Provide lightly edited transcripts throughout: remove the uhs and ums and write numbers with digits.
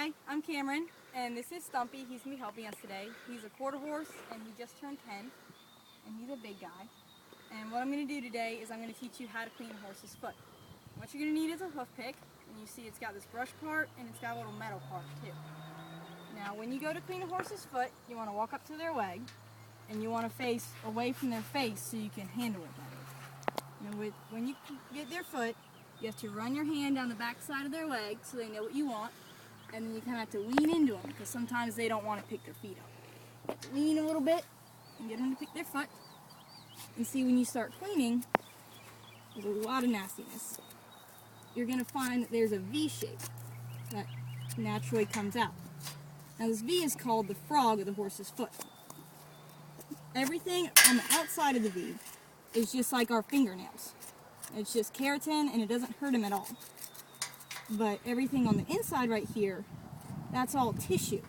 Hi, I'm Cameron, and this is Stumpy. He's going to be helping us today. He's a quarter horse, and he just turned 10, and he's a big guy. And what I'm going to do today is I'm going to teach you how to clean a horse's foot. What you're going to need is a hoof pick, and you see it's got this brush part, and it's got a little metal part too. Now, when you go to clean a horse's foot, you want to walk up to their leg, and you want to face away from their face so you can handle it better. And when you get their foot, you have to run your hand down the back side of their leg so they know what you want, and then you kind of have to lean into them because sometimes they don't want to pick their feet up. Lean a little bit and get them to pick their foot. And see, when you start cleaning, there's a lot of nastiness. You're going to find that there's a V shape that naturally comes out. Now this V is called the frog of the horse's foot. Everything on the outside of the V is just like our fingernails. It's just keratin and it doesn't hurt them at all. But everything on the inside right here, that's all tissue.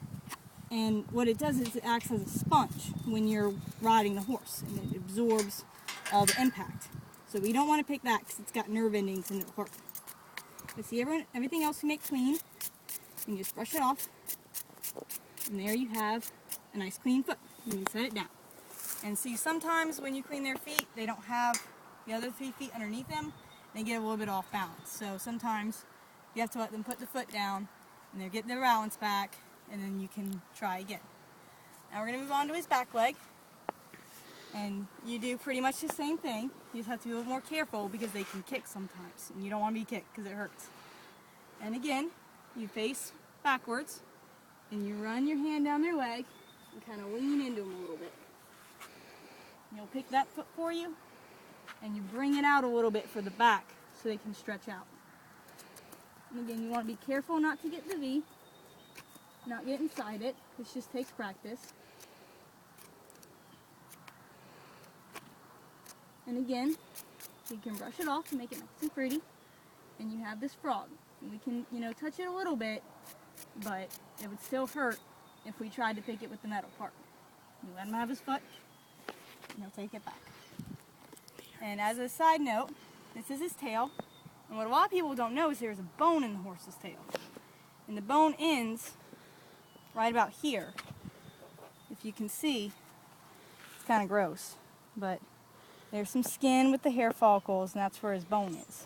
And what it does is it acts as a sponge when you're riding the horse, and it absorbs all the impact. So we don't want to pick that because it's got nerve endings and it'll hurt. But see, everything else you make clean, and you just brush it off. And there you have a nice clean foot. And you set it down. And see, sometimes when you clean their feet, they don't have the other 3 feet underneath them. They get a little bit off balance. So sometimes you have to let them put the foot down, and they'll get their balance back, and then you can try again. Now we're going to move on to his back leg. And you do pretty much the same thing. You just have to be a little more careful because they can kick sometimes, and you don't want to be kicked because it hurts. And again, you face backwards, and you run your hand down their leg and kind of lean into them a little bit. And you'll pick that foot for you, and you bring it out a little bit for the back so they can stretch out. And again, you want to be careful not to get the V, not get inside it, which just takes practice. And again, you can brush it off and make it nice and pretty, and you have this frog. And we can, touch it a little bit, but it would still hurt if we tried to pick it with the metal part. You let him have his foot, and he'll take it back. And as a side note, this is his tail. And what a lot of people don't know is there's a bone in the horse's tail. And the bone ends right about here. If you can see, it's kind of gross. But there's some skin with the hair follicles, and that's where his bone is.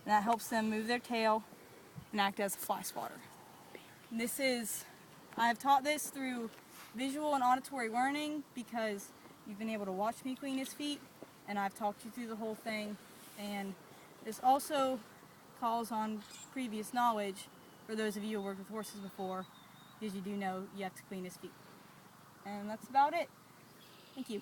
And that helps them move their tail and act as a fly swatter. I've taught this through visual and auditory learning because you've been able to watch me clean his feet, and I've talked you through the whole thing. And this also calls on previous knowledge for those of you who worked with horses before, because you do know you have to clean his feet. And that's about it. Thank you.